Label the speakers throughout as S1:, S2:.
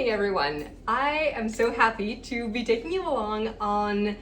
S1: morning, everyone. I am so happy to be taking you along on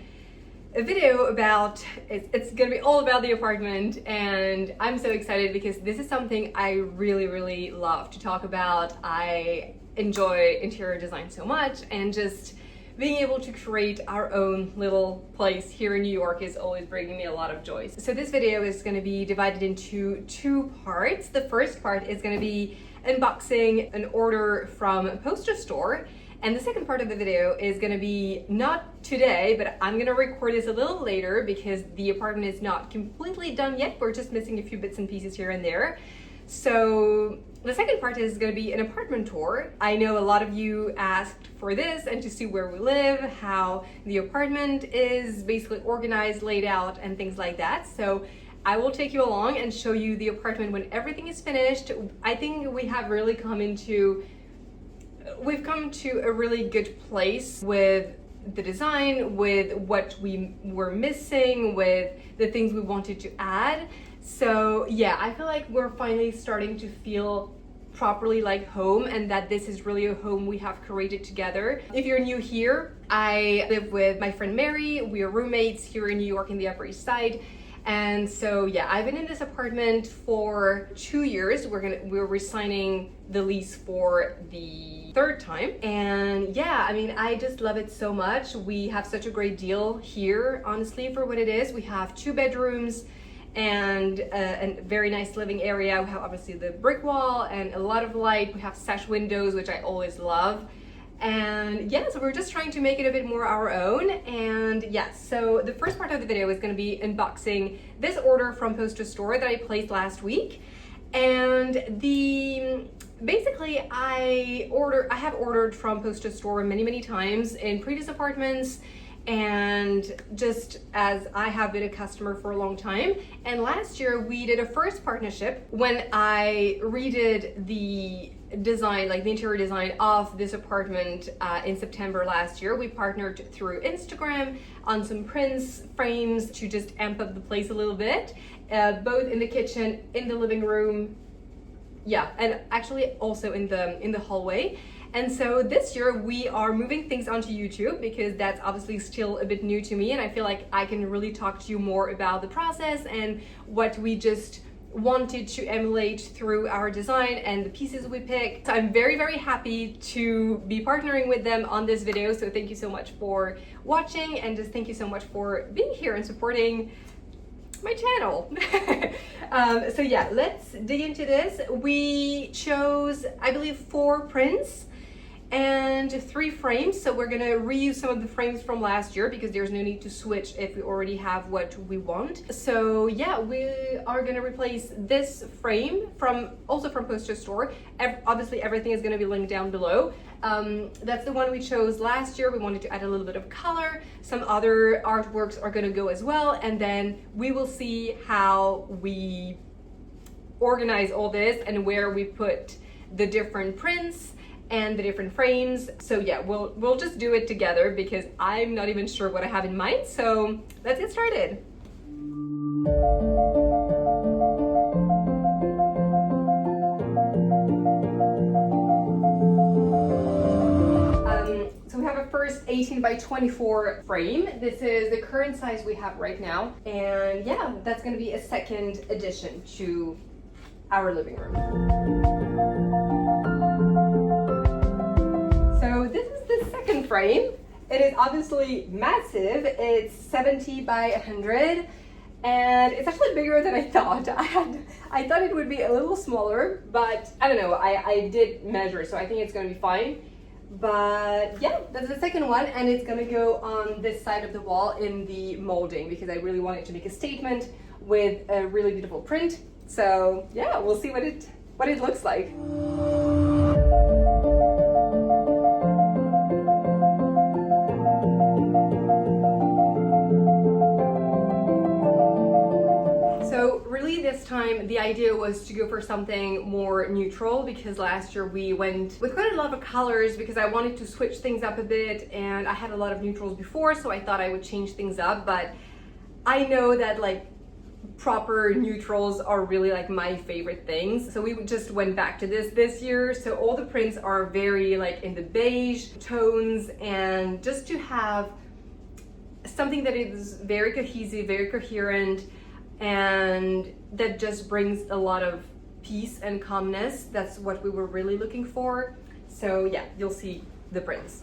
S1: a video about, it's gonna be all about the apartment, and I'm so excited because this is something I really love to talk about. I enjoy interior design so much, and just being able to create our own little place here in New York is always bringing me a lot of joy. So this video is going to be divided into two parts. The first part is going to be unboxing an order from Posterstore, and the second part of the video is going to be not today, but I'm going to record this a little later because the apartment is not completely done yet. We're just missing a few bits and pieces here and there. So the second part is going to be an apartment tour. I know a lot of you asked for this and to see where we live, how the apartment is basically organized, laid out, and things like that. So I will take you along and show you the apartment when everything is finished. I think we have really we've come to a really good place with the design, with what we were missing, with the things we wanted to add. So yeah, I feel like we're finally starting to feel properly like home, and that this is really a home we have created together. If you're new here, I live with my friend Mary. We are roommates here in New York in the Upper East Side. And so yeah, I've been in this apartment for 2 years. We're re-signing the lease for the third time. And yeah, I mean, I just love it so much. We have such a great deal here, honestly, for what it is. We have 2 bedrooms and a very nice living area. We have obviously the brick wall and a lot of light. We have sash windows, which I always love. And yeah, so we're just trying to make it a bit more our own. And yeah, so the first part of the video is going to be unboxing this order from Posterstore that I placed last week. And basically I have ordered from Posterstore many times in previous apartments, and just as I have been a customer for a long time. And last year we did a first partnership when I redid the design, like the interior design of this apartment in September last year. We partnered through Instagram on some prints, frames to just amp up the place a little bit, both in the kitchen, in the living room, yeah, and actually also in the hallway. And so this year we are moving things onto YouTube because that's obviously still a bit new to me, and I feel like I can really talk to you more about the process and what we just wanted to emulate through our design and the pieces we picked. So I'm very happy to be partnering with them on this video. So thank you so much for watching, and just thank you so much for being here and supporting my channel. So yeah, let's dig into this. We chose, I believe, 4 prints and 3 frames. So we're gonna reuse some of the frames from last year because there's no need to switch if we already have what we want. So yeah, we are gonna replace this frame also from Posterstore. Obviously everything is gonna be linked down below. That's the one we chose last year. We wanted to add a little bit of color. Some other artworks are gonna go as well, and then we will see how we organize all this and where we put the different prints and the different frames. So yeah, we'll just do it together because I'm not even sure what I have in mind. So let's get started. So we have a first 18 by 24 frame. This is the current size we have right now. And yeah, that's gonna be a second addition to our living room. So this is the second frame. It is obviously massive. It's 70 by 100, and it's actually bigger than I thought. I thought it would be a little smaller, but I don't know. I did measure, so I think it's gonna be fine. But yeah, that's the second one, and it's gonna go on this side of the wall in the molding because I really wanted to make a statement with a really beautiful print. So yeah, we'll see what it looks like. So really this time the idea was to go for something more neutral, because last year we went with quite a lot of colors because I wanted to switch things up a bit, and I had a lot of neutrals before, so I thought I would change things up. But I know that like proper neutrals are really like my favorite things. So we just went back to this year. So all the prints are very like in the beige tones, and just to have something that is very cohesive, very coherent, and that just brings a lot of peace and calmness. That's what we were really looking for. So yeah, you'll see the prints.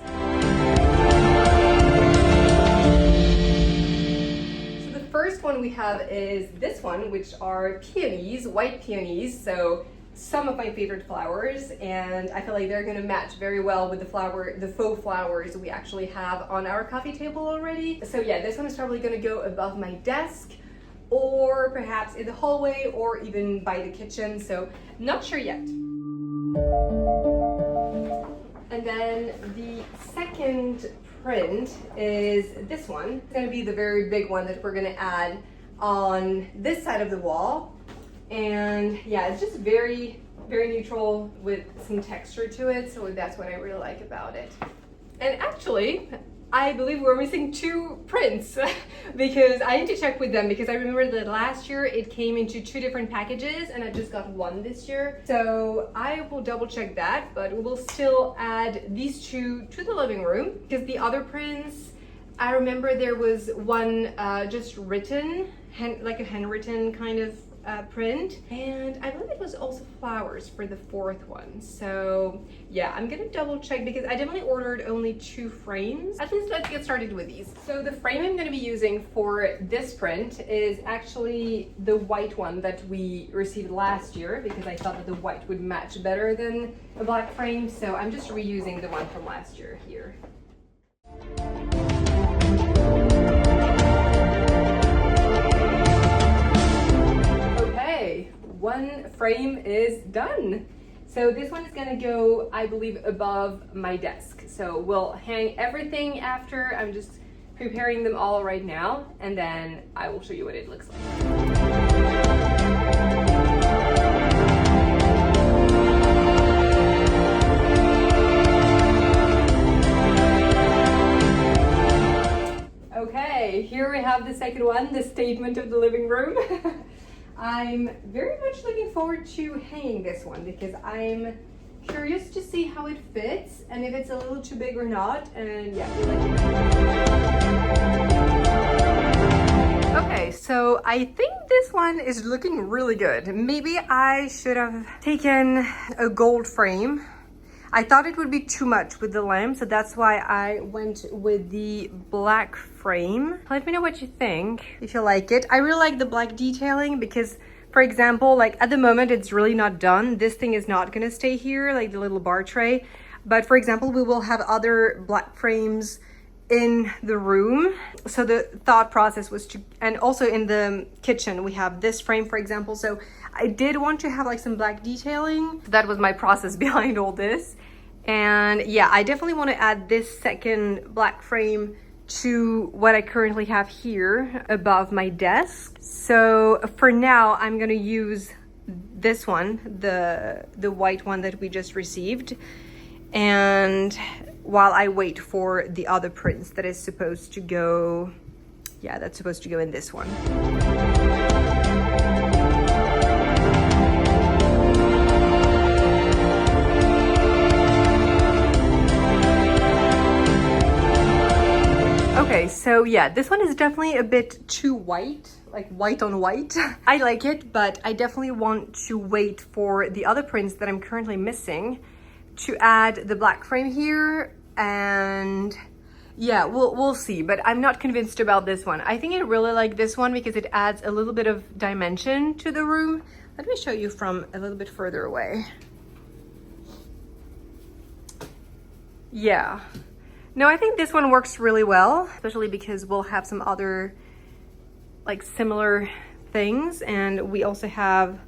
S1: First one we have is this one, which are peonies, white peonies. So some of my favorite flowers, and I feel like they're gonna match very well with the faux flowers we actually have on our coffee table already. So yeah, this one is probably gonna go above my desk, or perhaps in the hallway, or even by the kitchen. So not sure yet. And then the second print is this one. It's gonna be the very big one that we're gonna add on this side of the wall. And yeah, it's just very, very neutral with some texture to it. So that's what I really like about it. And actually, I believe we're missing 2 prints because I need to check with them, because I remember that last year it came into 2 different packages and I just got 1 this year. So I will double check that, but we will still add these 2 to the living room, because the other prints, I remember there was one just written, like a handwritten kind of print, and I believe it was also flowers for the 4th one. So yeah, I'm gonna double check, because I definitely ordered only 2 frames. At least let's get started with these. So the frame I'm gonna be using for this print is actually the white one that we received last year, because I thought that the white would match better than a black frame. So I'm just reusing the one from last year here. One frame is done. So this one is gonna go, I believe, above my desk. So we'll hang everything after. I'm just preparing them all right now, and then I will show you what it looks like. Okay, here we have the second one, the statement of the living room. I'm very much looking forward to hanging this one, because I'm curious to see how it fits and if it's a little too big or not. And yeah, okay, so I think this one is looking really good. Maybe I should have taken a gold frame. I thought it would be too much with the lamp, so that's why I went with the black frame. Let me know what you think, if you like it. I really like the black detailing, because, for example, like at the moment, it's really not done. This thing is not gonna stay here, like the little bar tray. But for example, we will have other black frames in the room. So the thought process was to, and also in the kitchen, we have this frame, for example. So I did want to have like some black detailing. That was my process behind all this. And yeah, I definitely want to add this second black frame to what I currently have here above my desk. So for now, I'm gonna use this one, the white one that we just received. And while I wait for the other prints that is supposed to go, yeah, that's supposed to go in this one. Okay, so yeah, this one is definitely a bit too white, like white on white. I like it, but I definitely want to wait for the other prints that I'm currently missing to add the black frame here. And yeah, we'll see, but I'm not convinced about this one. I think I really like this one because it adds a little bit of dimension to the room. Let me show you from a little bit further away. Yeah. No, I think this one works really well, especially because we'll have some other like similar things, and we also have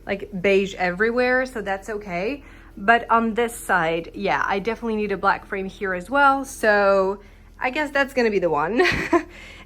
S1: like beige everywhere, so that's okay. But on this side, yeah, I definitely need a black frame here as well, so I guess that's gonna be the one.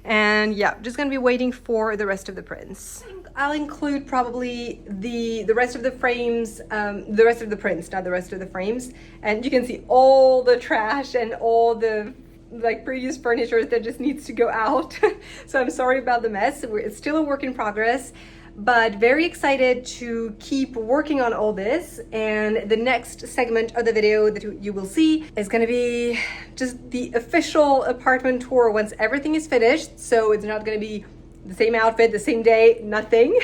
S1: And yeah, just gonna be waiting for the rest of the prints. I'll include probably the rest of the frames, the rest of the prints, not the rest of the frames. And you can see all the trash and all the like previous furniture that just needs to go out. So I'm sorry about the mess. It's still a work in progress, but very excited to keep working on all this. And the next segment of the video that you will see is going to be just the official apartment tour once everything is finished. So it's not going to be the same outfit, the same day, nothing.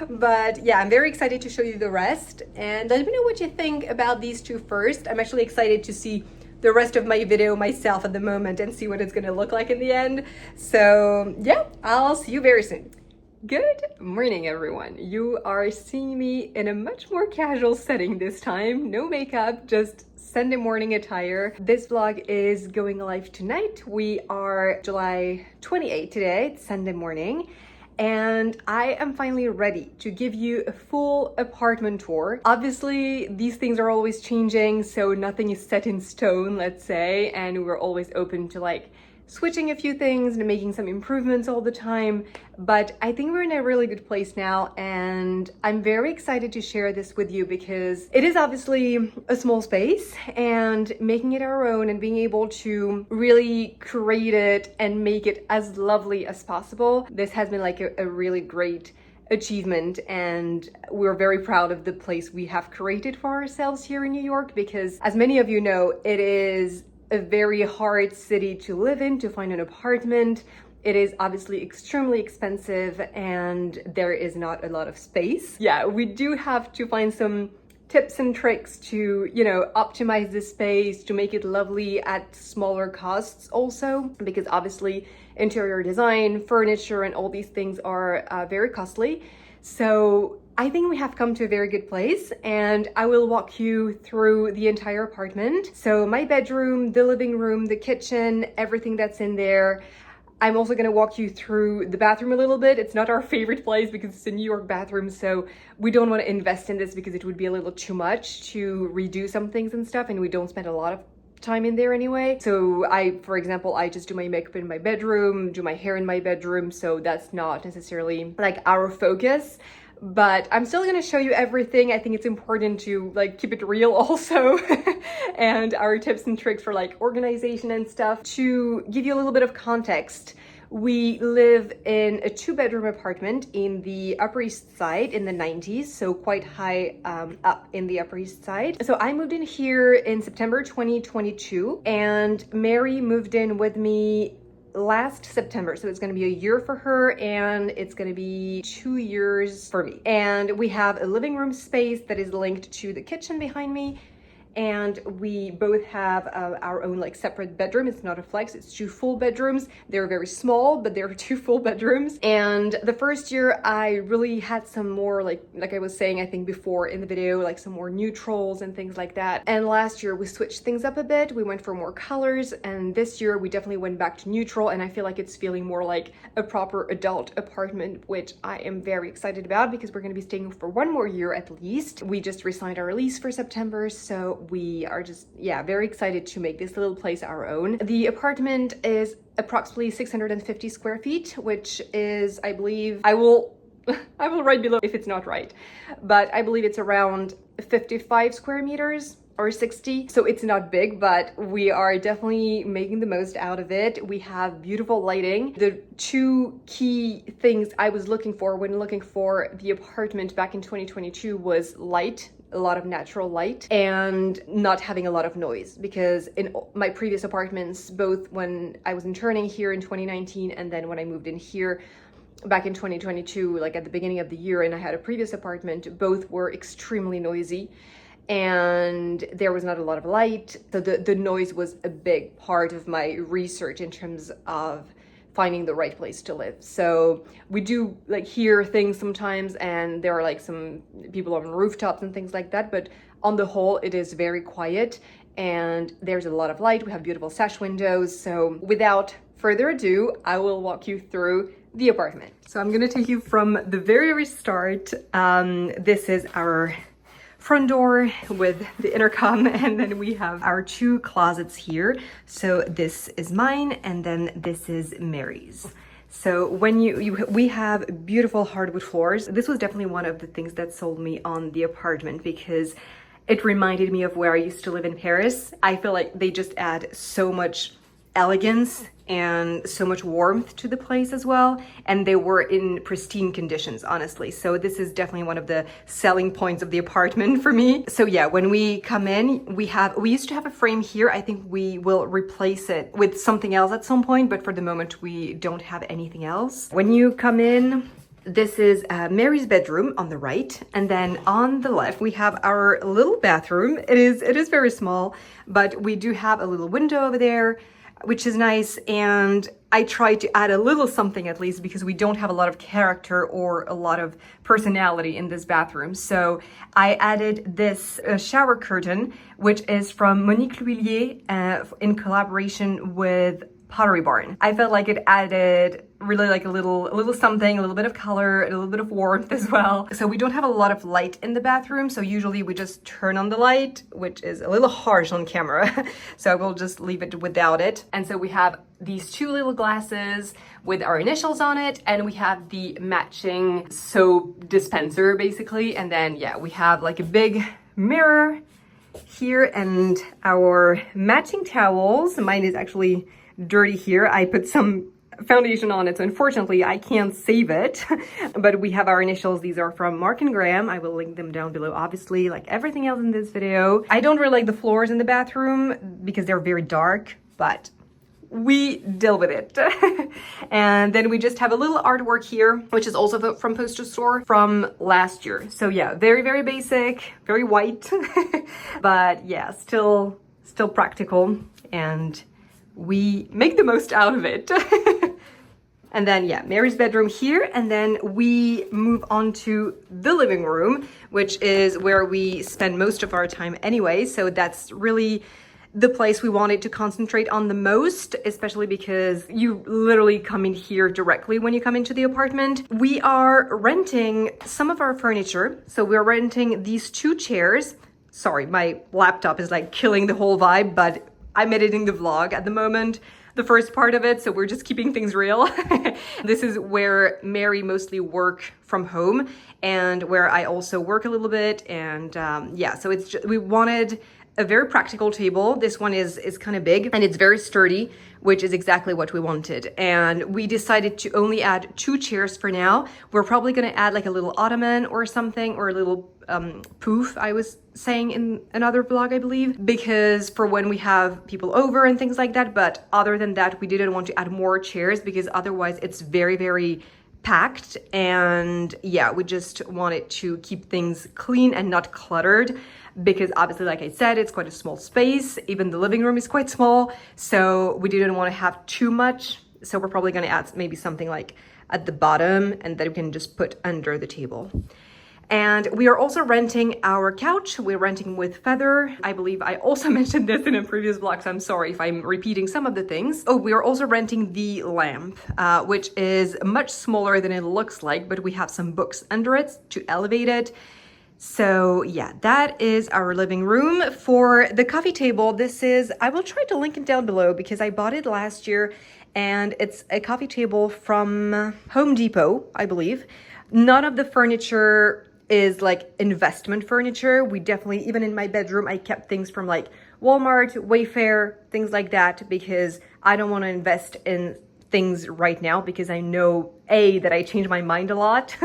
S1: But yeah, I'm very excited to show you the rest. And let me know what you think about these two first. I'm actually excited to see the rest of my video myself at the moment and see what it's going to look like in the end. So yeah, I'll see you very soon. Good morning, everyone. You are seeing me in a much more casual setting this time. No makeup, just Sunday morning attire. This vlog is going live tonight. We are July 28th today, it's Sunday morning. And I am finally ready to give you a full apartment tour. Obviously, these things are always changing, so nothing is set in stone, let's say, and we're always open to like switching a few things and making some improvements all the time. But I think we're in a really good place now, and I'm very excited to share this with you because it is obviously a small space, and making it our own and being able to really create it and make it as lovely as possible. This has been like a really great achievement, and we're very proud of the place we have created for ourselves here in New York, because as many of you know, it is a very hard city to live in, to find an apartment. It is obviously extremely expensive and there is not a lot of space. Yeah, we do have to find some tips and tricks to, you know, optimize the space, to make it lovely at smaller costs also, because obviously interior design, furniture, and all these things are very costly. So I think we have come to a very good place, and I will walk you through the entire apartment. So my bedroom, the living room, the kitchen, everything that's in there. I'm also going to walk you through the bathroom a little bit. It's not our favorite place because it's a New York bathroom, so we don't want to invest in this because it would be a little too much to redo some things and stuff, and we don't spend a lot of time in there anyway. So for example, I just do my makeup in my bedroom, do my hair in my bedroom, so that's not necessarily like our focus. But I'm still going to show you everything. I think it's important to like keep it real also and our tips and tricks for like organization and stuff. To give you a little bit of context, we live in a 2-bedroom apartment in the Upper East Side in the 90s, so quite high up in the Upper East Side. So I moved in here in September 2022, and Mary moved in with me last September, so it's going to be a year for her and it's going to be 2 years for me. And we have a living room space that is linked to the kitchen behind me, and we both have our own like separate bedroom. It's not a flex, it's 2 full bedrooms. They're very small, but they're 2 full bedrooms. And the first year I really had some more like I was saying I think before in the video, like some more neutrals and things like that. And last year we switched things up a bit. We went for more colors, and this year we definitely went back to neutral, and I feel like it's feeling more like a proper adult apartment, which I am very excited about because we're going to be staying for 1 more year at least. We just re-signed our lease for September, so we are just, yeah, very excited to make this little place our own. The apartment is approximately 650 square feet, which is, I believe, I will write below if it's not right, but I believe it's around 55 square meters or 60. So it's not big, but we are definitely making the most out of it. We have beautiful lighting. The 2 key things I was looking for when looking for the apartment back in 2022 was light, a lot of natural light, and not having a lot of noise, because in my previous apartments, both when I was interning here in 2019 and then when I moved in here back in 2022, like at the beginning of the year, and I had a previous apartment, both were extremely noisy and there was not a lot of light. So the noise was a big part of my research in terms of finding the right place to live. So we do like hear things sometimes, and there are like some people on rooftops and things like that, but on the whole it is very quiet and there's a lot of light. We have beautiful sash windows. So without further ado, I will walk you through the apartment. So I'm gonna take you from the very start. This is our front door with the intercom, and then we have our 2 closets here. So this is mine, and then this is Mary's. So when we have beautiful hardwood floors. This was definitely one of the things that sold me on the apartment because it reminded me of where I used to live in Paris. I feel like they just add so much elegance and so much warmth to the place as well, and they were in pristine conditions, honestly. So this is definitely one of the selling points of the apartment for me. So yeah, when we come in, we used to have a frame here. I think we will replace it with something else at some point, but for the moment we don't have anything else. When you come in, this is Mary's bedroom on the right, and then on the left we have our little bathroom. It is very small, but we do have a little window over there, which is nice, and I tried to add a little something at least because we don't have a lot of character or a lot of personality in this bathroom. So I added this shower curtain, which is from Monique L'Huillier in collaboration with Pottery Barn. I felt like it added really like a little something, a little bit of color, a little bit of warmth as well. So we don't have a lot of light in the bathroom, so usually we just turn on the light, which is a little harsh on camera. So I will just leave it without it. And so we have these two little glasses with our initials on it, and we have the matching soap dispenser basically. And then yeah, we have like a big mirror here and our matching towels. Mine is actually dirty here. I put some foundation on it, so unfortunately I can't save it. But we have our initials. These are from Mark and Graham. I will link them down below, obviously, like everything else in this video. I don't really like the floors in the bathroom because they're very dark, but we deal with it. And then we just have a little artwork here, which is also from Posterstore from last year. So yeah, very, very basic, very white, but yeah, still practical, and we make the most out of it. And then yeah, Mary's bedroom here, and then we move on to the living room, which is where we spend most of our time anyway. So that's really the place we wanted to concentrate on the most, especially because you literally come in here directly when you come into the apartment. We are renting some of our furniture. So we're renting these two chairs. Sorry, my laptop is like killing the whole vibe, but I'm editing the vlog at the moment, the first part of it, so we're just keeping things real. This is where Mary mostly work from home, and where I also work a little bit. And yeah, so it's just, we wanted a very practical table. This one is kind of big and it's very sturdy, which is exactly what we wanted. And we decided to only add two chairs for now. We're probably gonna add like a little ottoman or something, or a little poof, I was saying in another vlog, I believe, because for when we have people over and things like that. But other than that, we didn't want to add more chairs because otherwise it's very, very packed. And yeah, we just wanted to keep things clean and not cluttered, because obviously, like I said, it's quite a small space. Even the living room is quite small, so we didn't want to have too much. So we're probably going to add maybe something like at the bottom, and that we can just put under the table. And we are also renting our couch. We're renting with Feather. I believe I also mentioned this in a previous vlog, so I'm sorry if I'm repeating some of the things. Oh, we are also renting the lamp, which is much smaller than it looks like, but we have some books under it to elevate it. So yeah, that is our living room. For the coffee table, this is, I will try to link it down below because I bought it last year, and it's a coffee table from Home Depot, I believe. None of the furniture is like investment furniture. We definitely, even in my bedroom, I kept things from like Walmart, Wayfair, things like that, because I don't want to invest in things right now, because I know A, that I change my mind a lot,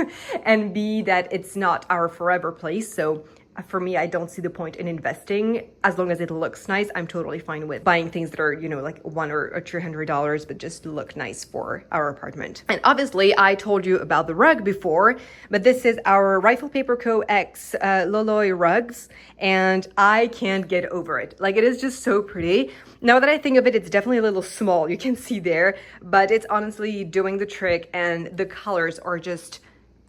S1: and B, that it's not our forever place. So for me, I don't see the point in investing. As long as it looks nice, I'm totally fine with buying things that are, you know, like $100 or $200, but just look nice for our apartment. And obviously, I told you about the rug before, but this is our Rifle Paper Co. X Loloy rugs, and I can't get over it. Like, it is just so pretty. Now that I think of it, it's definitely a little small, you can see there, but it's honestly doing the trick, and the colors are just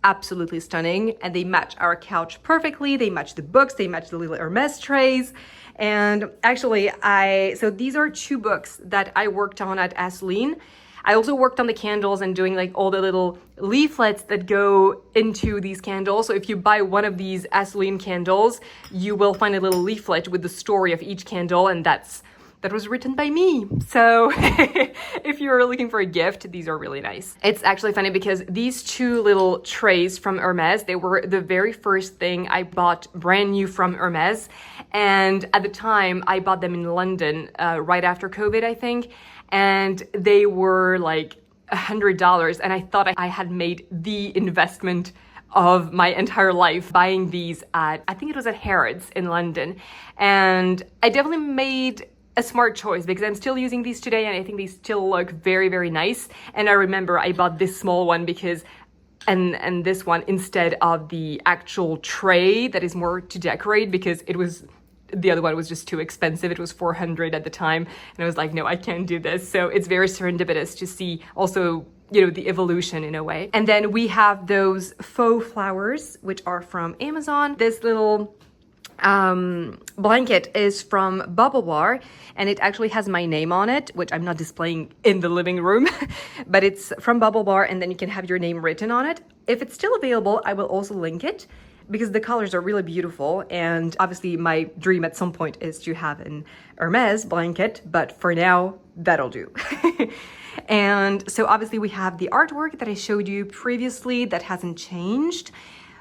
S1: absolutely stunning, and they match our couch perfectly. They match the books, they match the little Hermes trays. And actually, so these are two books that I worked on at Asseline. I also worked on the candles and doing like all the little leaflets that go into these candles. So if you buy one of these Asseline candles, you will find a little leaflet with the story of each candle, and that's that was written by me. So if you're looking for a gift, these are really nice. It's actually funny because these two little trays from Hermes, they were the very first thing I bought brand new from Hermes. And at the time, I bought them in London right after COVID, I think. And they were like $100. And I thought I had made the investment of my entire life buying these at, I think it was at Harrods in London. And I definitely made a smart choice because I'm still using these today and I think they still look very, very nice. And I remember I bought this small one because, and this one instead of the actual tray that is more to decorate, because the other one was just too expensive. It was $400 at the time. And I was like, no, I can't do this. So it's very serendipitous to see also, you know, the evolution in a way. And then we have those faux flowers, which are from Amazon. This little blanket is from Bubble Bar, and it actually has my name on it, which I'm not displaying in the living room, but it's from Bubble Bar, and then you can have your name written on it. If it's still available, I will also link it because the colors are really beautiful. And obviously my dream at some point is to have an Hermes blanket, but for now, that'll do. And so obviously we have the artwork that I showed you previously that hasn't changed.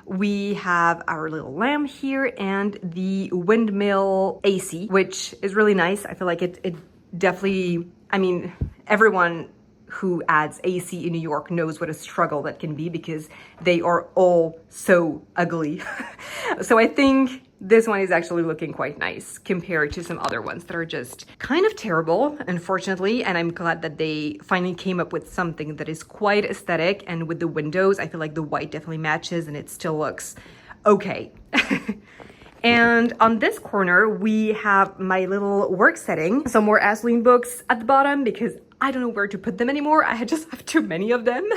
S1: We have our little lamp here and the windmill AC, which is really nice. I feel like it definitely, I mean, everyone who adds AC in New York knows what a struggle that can be because they are all so ugly. So I think this one is actually looking quite nice compared to some other ones that are just kind of terrible, unfortunately. And I'm glad that they finally came up with something that is quite aesthetic. And with the windows, I feel like the white definitely matches and it still looks okay. And on this corner, we have my little work setting. Some more Asline books at the bottom because I don't know where to put them anymore. I just have too many of them.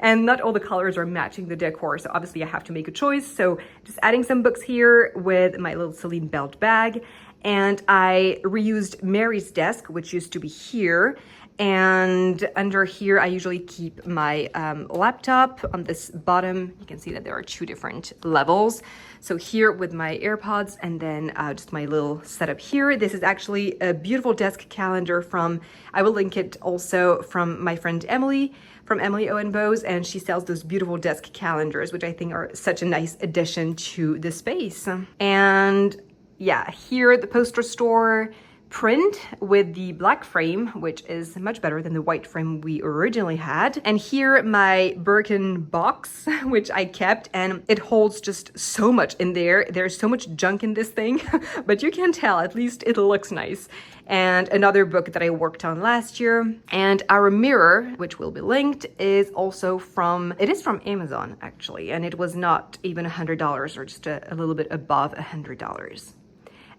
S1: And not all the colors are matching the decor. So obviously I have to make a choice. So just adding some books here with my little Celine belt bag. And I reused Mary's desk, which used to be here. And under here, I usually keep my laptop on this bottom. You can see that there are two different levels. So here with my AirPods and then just my little setup here. This is actually a beautiful desk calendar from, I will link it also, from my friend Emily, from Emily Owen Bose, and she sells those beautiful desk calendars, which I think are such a nice addition to the space. And yeah, here the Posterstore print with the black frame, which is much better than the white frame we originally had. And here my Birkin box, which I kept, and it holds just so much in there. There's so much junk in this thing, but you can tell, at least it looks nice. And another book that I worked on last year. And our mirror, which will be linked, is also from Amazon actually. And it was not even $100 or just a little bit above $100.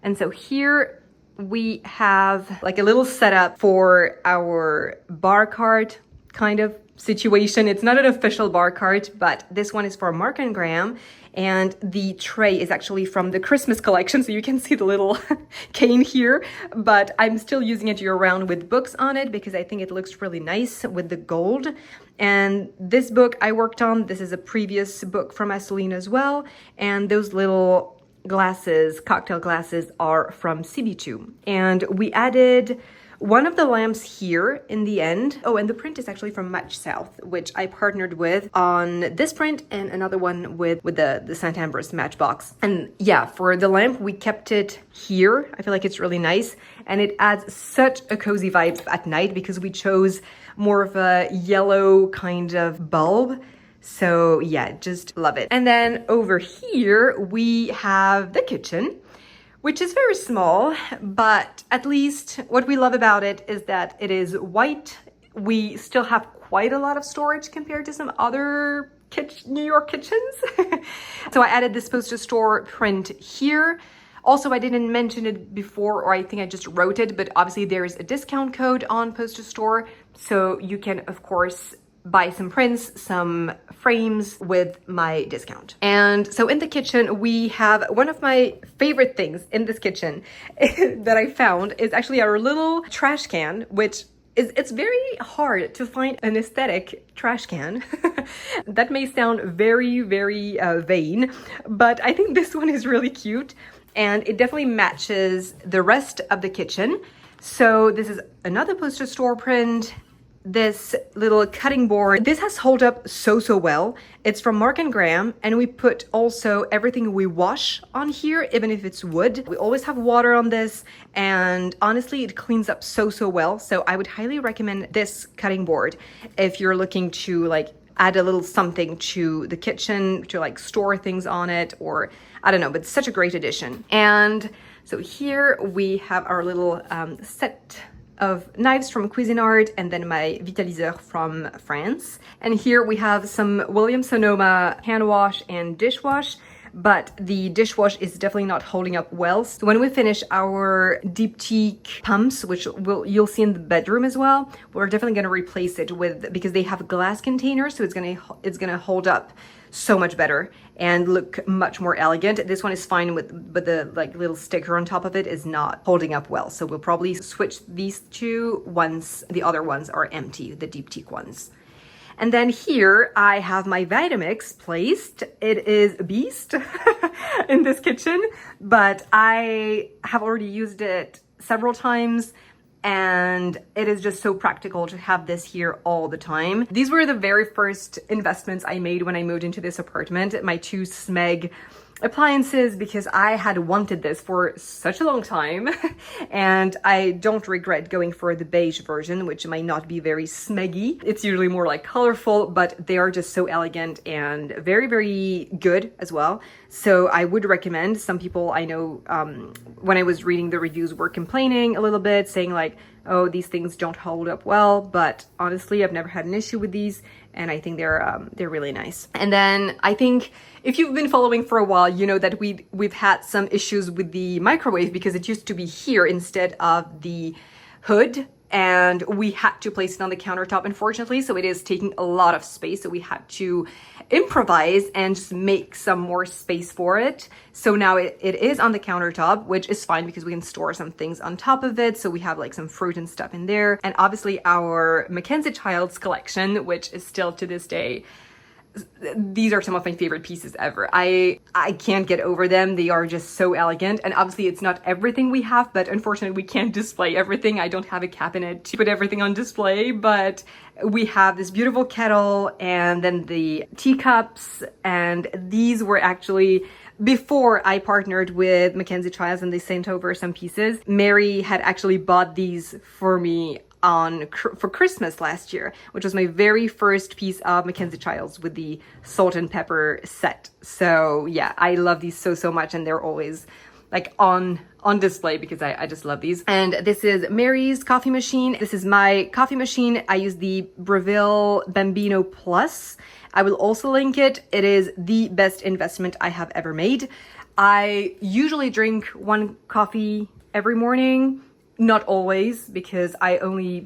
S1: And so here we have like a little setup for our bar cart kind of situation. It's not an official bar cart, but this one is for Mark and Graham. And the tray is actually from the Christmas collection. So you can see the little cane here, but I'm still using it year round with books on it because I think it looks really nice with the gold. And this book I worked on, this is a previous book from Asline as well. And those little glasses, cocktail glasses, are from CB2. And we added one of the lamps here in the end. Oh, and the print is actually from Match South, which I partnered with on this print and another one with the St. Ambrose Matchbox. And yeah, for the lamp, we kept it here. I feel like it's really nice. And it adds such a cozy vibe at night because we chose more of a yellow kind of bulb. So yeah, just love it. And then over here, we have the kitchen, which is very small, but at least what we love about it is that it is white. We still have quite a lot of storage compared to some other New York kitchens. So I added this Posterstore print here. Also, I didn't mention it before, or I think I just wrote it, but obviously there is a discount code on Posterstore. So you can, of course, buy some prints, some frames with my discount. And so in the kitchen, we have one of my favorite things in this kitchen that I found is actually our little trash can, which it's very hard to find an aesthetic trash can. That may sound very, very vain, but I think this one is really cute and it definitely matches the rest of the kitchen.
S2: So this is another Posterstore print. This little cutting board, this has held up so well. It's from Mark and Graham, and we put also everything we wash on here, even if it's wood. We always have water on this, and honestly it cleans up so well. So I would highly recommend this cutting board if you're looking to like add a little something to the kitchen, to like store things on it, or I don't know, but it's such a great addition. And so here we have our little set of knives from Cuisinart, and then my Vitaliseur from France. And here we have some Williams Sonoma hand wash and dishwash, but the dishwash is definitely not holding up well. So when we finish our deep teak pumps, which you'll see in the bedroom as well, we're definitely going to replace it with, because they have glass containers, so it's gonna hold up so much better and look much more elegant. This one is fine but the like little sticker on top of it is not holding up well. So we'll probably switch these two once the other ones are empty, the deep teak ones. And then here I have my Vitamix placed. It is a beast in this kitchen, but I have already used it several times, and it is just so practical to have this here all the time. These were the very first investments I made when I moved into this apartment, my two Smeg appliances, because I had wanted this for such a long time and I don't regret going for the beige version, which might not be very smeggy. It's usually more like colorful, but they are just so elegant and very good as well. So I would recommend. Some people I know, when I was reading the reviews, were complaining a little bit, saying like, oh, these things don't hold up well, but honestly I've never had an issue with these, and I think they're really nice. And then I think if you've been following for a while, you know that we've had some issues with the microwave, because it used to be here instead of the hood, and we had to place it on the countertop, unfortunately. So it is taking a lot of space, so we had to improvise and just make some more space for it. So now it is on the countertop, which is fine because we can store some things on top of it. So we have like some fruit and stuff in there, and obviously our Mackenzie Childs collection, which is still to this day, these are some of my favorite pieces ever. I can't get over them. They are just so elegant, and obviously it's not everything we have, but unfortunately we can't display everything. I don't have a cabinet to put everything on display, but we have this beautiful kettle and then the teacups, and these were actually before I partnered with Mackenzie Childs and they sent over some pieces. Mary had actually bought these for me for Christmas last year, which was my very first piece of Mackenzie Childs with the salt and pepper set. So yeah, I love these so much, and they're always like on display because I just love these. And this is Mary's coffee machine. This is my coffee machine. I use the Breville Bambino Plus. I will also link it. It is the best investment I have ever made. I usually drink one coffee every morning. Not always, because I only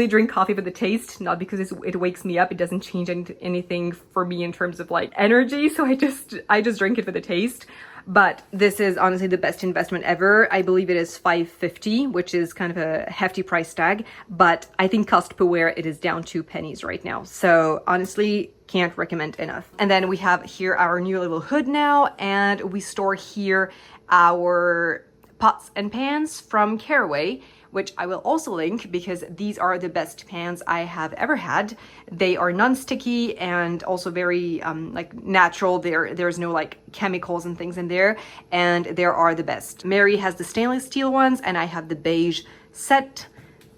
S2: drink coffee for the taste, not because it wakes me up. It doesn't change anything for me in terms of like energy. So I just drink it for the taste. But this is honestly the best investment ever. I believe it is $5.50, which is kind of a hefty price tag, but I think cost per wear it is down to pennies right now. So honestly, can't recommend enough. And then we have here our new little hood now, and we store here our pots and pans from Caraway, which I will also link because these are the best pans I have ever had. They are non-sticky and also very like natural. There's no like chemicals and things in there, and they are the best. Mary has the stainless steel ones and I have the beige set,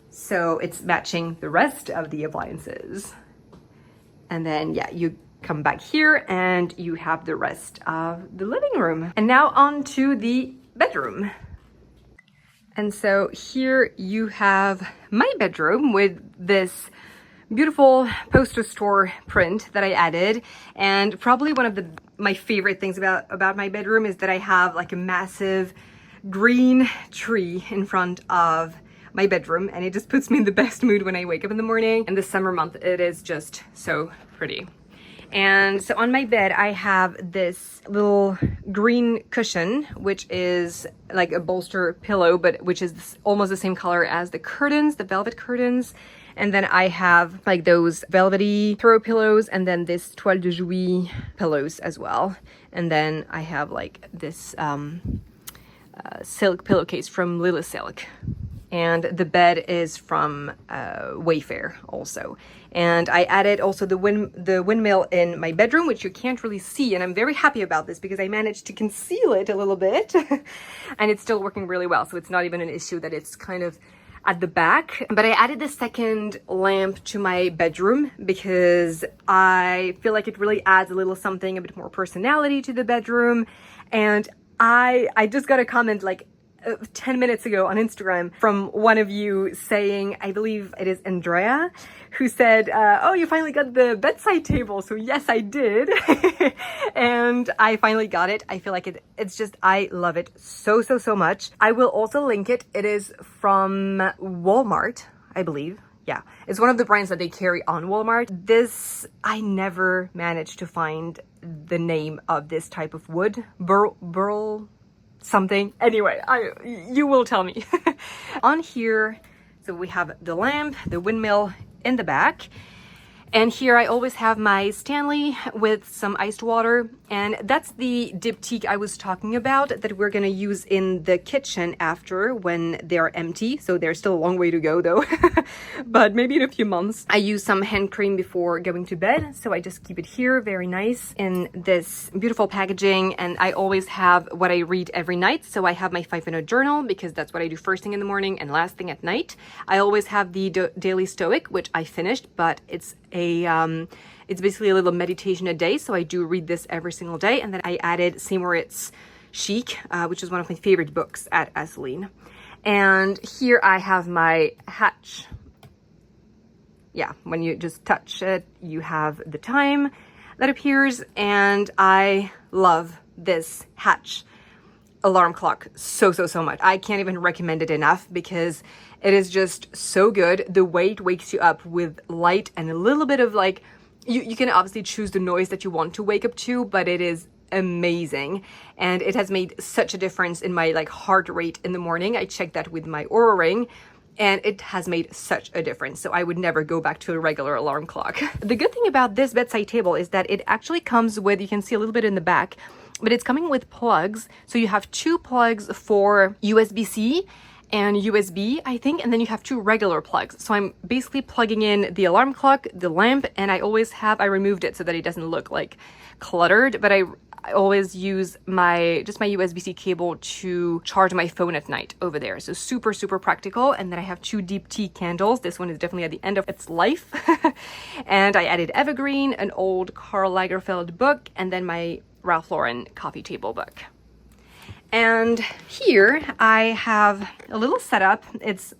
S2: so it's matching the rest of the appliances. And then yeah, you come back here and you have the rest of the living room. And now on to the bedroom. And so here you have my bedroom with this beautiful Posterstore print that I added. And probably one of my favorite things about my bedroom is that I have like a massive green tree in front of my bedroom, and it just puts me in the best mood when I wake up in the morning. And the summer month, it is just so pretty. And so on my bed, I have this little green cushion, which is like a bolster pillow, but which is almost the same color as the curtains, the velvet curtains. And then I have like those velvety throw pillows, and then this toile de Jouy pillows as well. And then I have like this silk pillowcase from Lily Silk. And the bed is from Wayfair also. And I added also the windmill in my bedroom, which you can't really see. And I'm very happy about this because I managed to conceal it a little bit. And it's still working really well. So it's not even an issue that it's kind of at the back. But I added the second lamp to my bedroom because I feel like it really adds a little something, a bit more personality to the bedroom. And I just got a comment like 10 minutes ago on Instagram from one of you saying, I believe it is Andrea, who said, oh, you finally got the bedside table. So yes, I did. And I finally got it. I feel like it's just, I love it so, so, so much. I will also link it. It is from Walmart, I believe. Yeah, it's one of the brands that they carry on Walmart. This, I never managed to find the name of this type of wood. Burl something. Anyway, you will tell me. On here, so we have the lamp, the windmill in the back. And here I always have my Stanley with some iced water. And that's the diptyque I was talking about that we're gonna use in the kitchen after when they're empty. So there's still a long way to go though, but maybe in a few months. I use some hand cream before going to bed. So I just keep it here, very nice in this beautiful packaging. And I always have what I read every night. So I have my 5-minute journal because that's what I do first thing in the morning and last thing at night. I always have the Daily Stoic, which I finished, but it's it's basically a little meditation a day. So I do read this every single day. And then I added Seymour's Chic, which is one of my favorite books at Asseline. And here I have my hatch. Yeah, when you just touch it, you have the time that appears. And I love this hatch alarm clock so, so, so much. I can't even recommend it enough because it is just so good. The way it wakes you up with light and a little bit of like, you can obviously choose the noise that you want to wake up to, but it is amazing. And it has made such a difference in my like heart rate in the morning. I checked that with my Oura Ring and it has made such a difference. So I would never go back to a regular alarm clock. The good thing about this bedside table is that it actually comes with, you can see a little bit in the back, but it's coming with plugs. So you have 2 plugs for USB-C and USB, I think, and then you have 2 regular plugs. So I'm basically plugging in the alarm clock, the lamp, and I always have, I removed it so that it doesn't look like cluttered, but I always use just my USB-C cable to charge my phone at night over there. So super, super practical. And then I have 2 deep tea candles. This one is definitely at the end of its life. And I added Evergreen, an old Karl Lagerfeld book, and then my Ralph Lauren coffee table book. And here I have a little setup. It's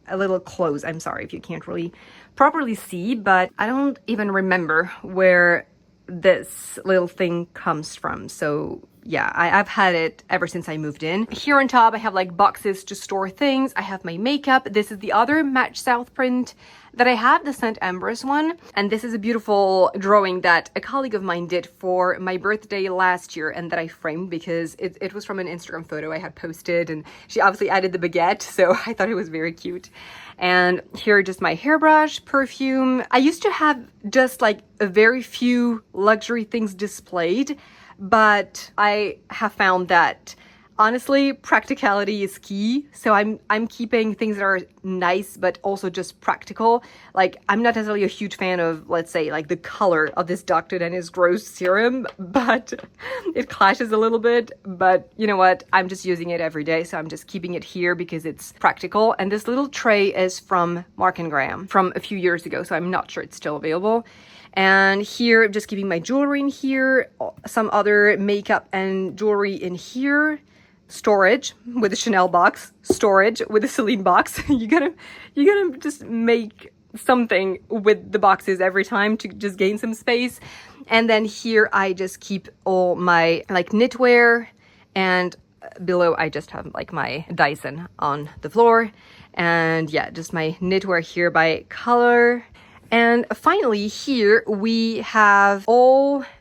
S2: a little close. I'm sorry if you can't really properly see, but I don't even remember where this little thing comes from. So yeah, I've had it ever since I moved in. Here on top, I have like boxes to store things. I have my makeup. This is the other Match South print that I have, the St. Ambrose one. And this is a beautiful drawing that a colleague of mine did for my birthday last year and that I framed because it was from an Instagram photo I had posted, and she obviously added the baguette, so I thought it was very cute. And here, just my hairbrush, perfume. I used to have just like a very few luxury things displayed, but I have found that honestly, practicality is key. So I'm keeping things that are nice, but also just practical. Like, I'm not necessarily a huge fan of, let's say, like the color of this Dr. Dennis Gross serum, but it clashes a little bit. But you know what? I'm just using it every day. So I'm just keeping it here because it's practical. And this little tray is from Mark & Graham from a few years ago. So I'm not sure it's still available. And here, I'm just keeping my jewelry in here, some other makeup and jewelry in here. Storage with a Chanel box, storage with a Celine box. you gotta just make something with the boxes every time to just gain some space. And then here I just keep all my like knitwear, and below I just have like my Dyson on the floor. And yeah, just my knitwear here by color. And finally here we have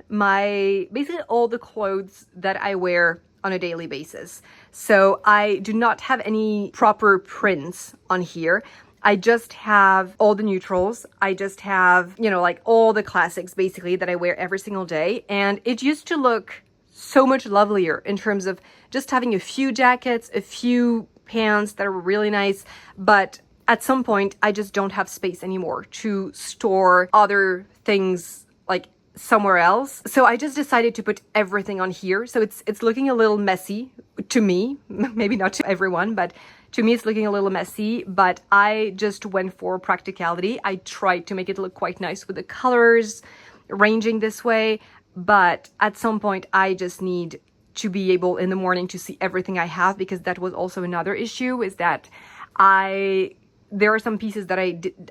S2: basically all the clothes that I wear on a daily basis. So I do not have any proper prints on here. I just have all the neutrals. I just have, you know, like all the classics basically that I wear every single day. And it used to look so much lovelier in terms of just having a few jackets, a few pants that are really nice, but at some point I just don't have space anymore to store other things like somewhere else. So I just decided to put everything on here. So it's looking a little messy to me, maybe not to everyone, but to me it's looking a little messy, but I just went for practicality. I tried to make it look quite nice with the colors ranging this way, but at some point I just need to be able in the morning to see everything I have, because that was also another issue, is that there are some pieces that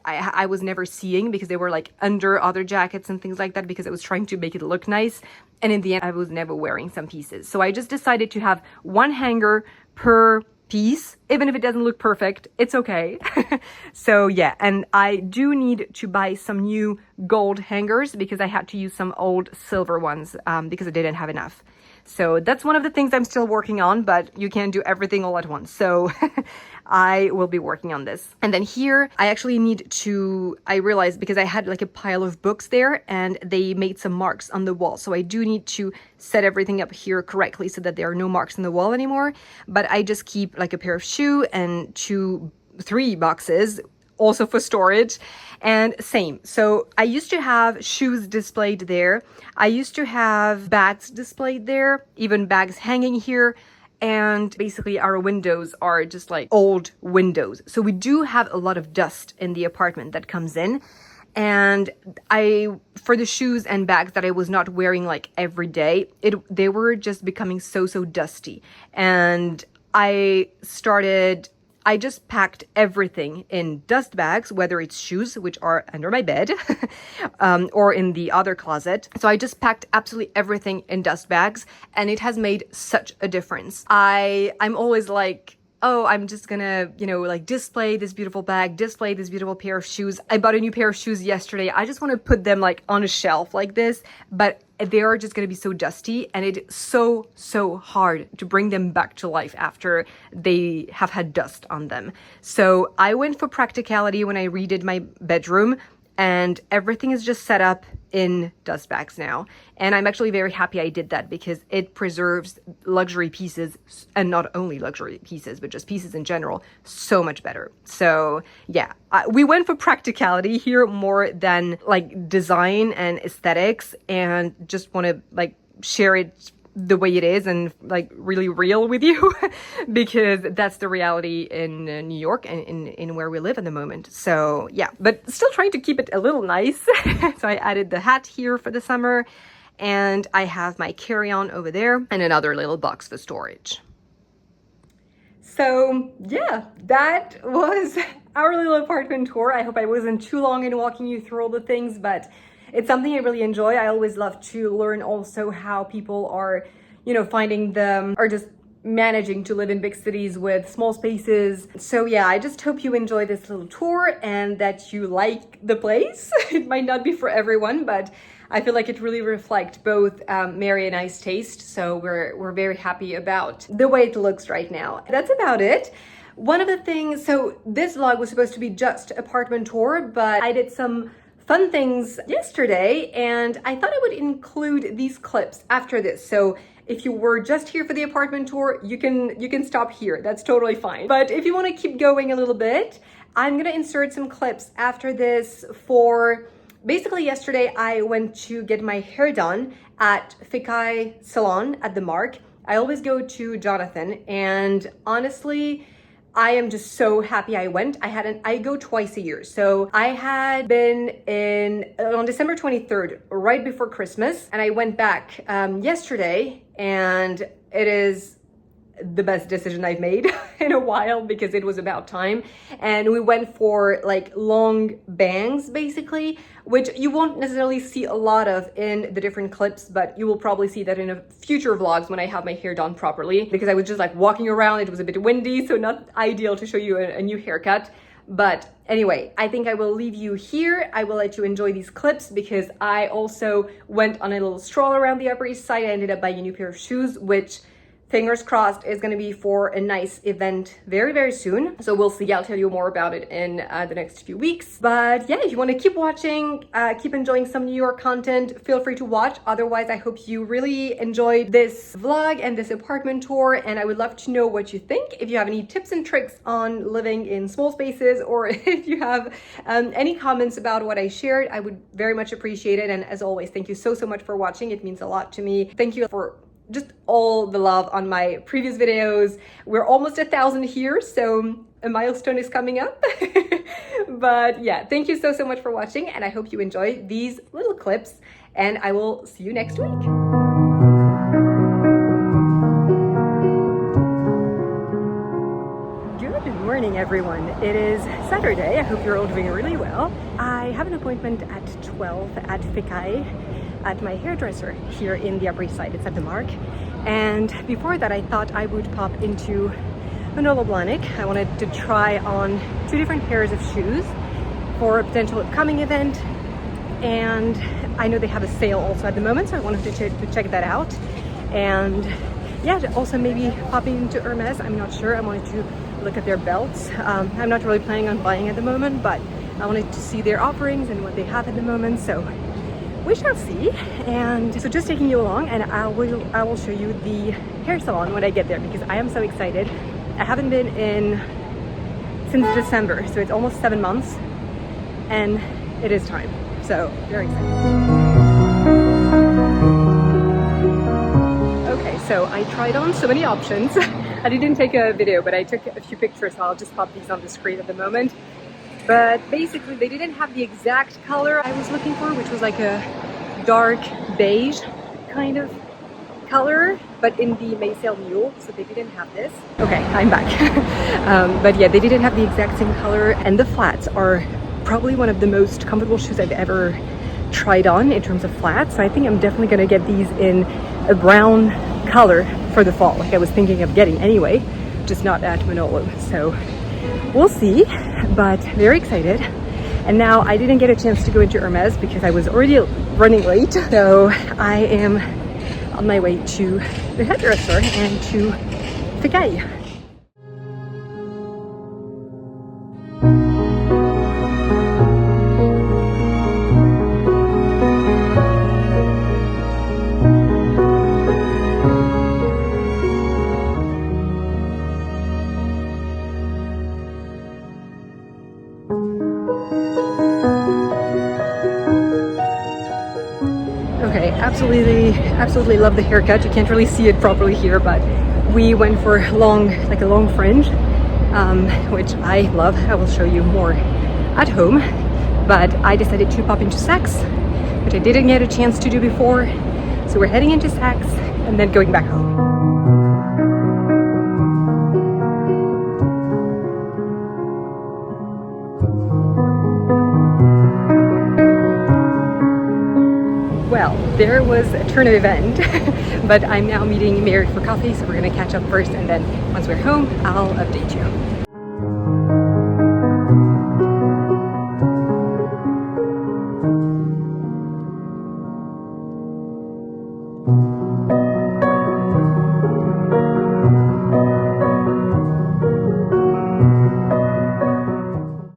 S2: I was never seeing because they were like under other jackets and things like that, because I was trying to make it look nice, and in the end I was never wearing some pieces. So I just decided to have one hanger per piece. Even if it doesn't look perfect, it's okay. So yeah, and I do need to buy some new gold hangers because I had to use some old silver ones because I didn't have enough. So that's one of the things I'm still working on, but you can't do everything all at once. So I will be working on this. And then here, I actually need to, I realized because I had like a pile of books there and they made some marks on the wall. So I do need to set everything up here correctly so that there are no marks on the wall anymore. But I just keep like a pair of shoes and 3 boxes also for storage. And same. So I used to have shoes displayed there. I used to have bags displayed there, even bags hanging here. And basically our windows are just like old windows. So we do have a lot of dust in the apartment that comes in. And for the shoes and bags that I was not wearing like every day, they were just becoming so dusty. And I just packed everything in dust bags, whether it's shoes, which are under my bed, or in the other closet. So I just packed absolutely everything in dust bags, and it has made such a difference. I'm always like, oh, I'm just gonna, like display this beautiful bag, display this beautiful pair of shoes. I bought a new pair of shoes yesterday. I just want to put them like on a shelf like this, but they are just going to be so dusty, and it's so hard to bring them back to life after they have had dust on them. So I went for practicality when I redid my bedroom, and everything is just set up in dust bags now. And I'm actually very happy I did that because it preserves luxury pieces, and not only luxury pieces, but just pieces in general, so much better. So yeah, we went for practicality here more than like design and aesthetics, and just want to like share it the way it is and like really real with you because that's the reality in New York and in where we live at the moment. So yeah, but still trying to keep it a little nice. So I added the hat here for the summer, and I have my carry-on over there and another little box for storage. So yeah, that was our little apartment tour. I hope I wasn't too long in walking you through all the things, but it's something I really enjoy. I always love to learn also how people are, finding them or just managing to live in big cities with small spaces. So yeah, I just hope you enjoy this little tour and that you like the place. It might not be for everyone, but I feel like it really reflects both Mary and I's taste. So we're very happy about the way it looks right now. That's about it. One of the things, so this vlog was supposed to be just apartment tour, but I did some fun things yesterday, and I thought I would include these clips after this. So if you were just here for the apartment tour, you can stop here. That's totally fine. But if you want to keep going a little bit, I'm gonna insert some clips after this for basically yesterday I went to get my hair done at FEKKAI salon at the Mark. I always go to Jonathan, and honestly, I am just so happy I went. I go twice a year. So I had been on December 23rd, right before Christmas, and I went back yesterday, and it is the best decision I've made in a while because it was about time. And we went for like long bangs basically, which you won't necessarily see a lot of in the different clips, but you will probably see that in a future vlogs when I have my hair done properly, because I was just like walking around. It was a bit windy, so not ideal to show you a new haircut. But anyway, I think I will leave you here. I will let you enjoy these clips because I also went on a little stroll around the Upper East Side. I ended up buying a new pair of shoes, which fingers crossed, is going to be for a nice event very, very soon. So we'll see. I'll tell you more about it in the next few weeks. But yeah, if you want to keep watching, keep enjoying some New York content, feel free to watch. Otherwise, I hope you really enjoyed this vlog and this apartment tour. And I would love to know what you think. If you have any tips and tricks on living in small spaces, or if you have any comments about what I shared, I would very much appreciate it. And as always, thank you so much for watching. It means a lot to me. Thank you for just all the love on my previous videos. We're almost 1,000 here, so a milestone is coming up. But yeah, thank you so much for watching, and I hope you enjoy these little clips, and I will see you next week. Good morning, everyone. It is Saturday. I hope you're all doing really well. I have an appointment at 12 at FEKKAI at my hairdresser here in the Upper East Side. It's at the Mark. And before that, I thought I would pop into Manolo Blahnik. I wanted to try on 2 different pairs of shoes for a potential upcoming event. And I know they have a sale also at the moment, so I wanted to check that out. And yeah, also maybe popping into Hermes. I'm not sure. I wanted to look at their belts. I'm not really planning on buying at the moment, but I wanted to see their offerings and what they have at the moment. So we shall see. And so just taking you along, and I will show you the hair salon when I get there, because I am so excited. I haven't been in since December, so it's almost 7 months, and it is time. So very excited. Okay, so I tried on so many options. I didn't take a video, but I took a few pictures, so I'll just pop these on the screen at the moment. But basically, they didn't have the exact color I was looking for, which was like a dark beige kind of color, but in the Maysail Mule, so they didn't have this. Okay, I'm back. But yeah, they didn't have the exact same color, and the flats are probably one of the most comfortable shoes I've ever tried on in terms of flats. So I think I'm definitely gonna get these in a brown color for the fall, like I was thinking of getting anyway, just not at Manolo. So we'll see, but very excited. And now I didn't get a chance to go into Hermes because I was already running late. So I am on my way to the hairdresser and to FEKKAI. Okay, absolutely love the haircut. You can't really see it properly here, but we went for a long fringe, which I love. I will show you more at home, but I decided to pop into Saks, which I didn't get a chance to do before. So we're heading into Saks and then going back home. Well, there was a turn of event, but I'm now meeting Mary for coffee, so we're gonna catch up first, and then once we're home, I'll update you.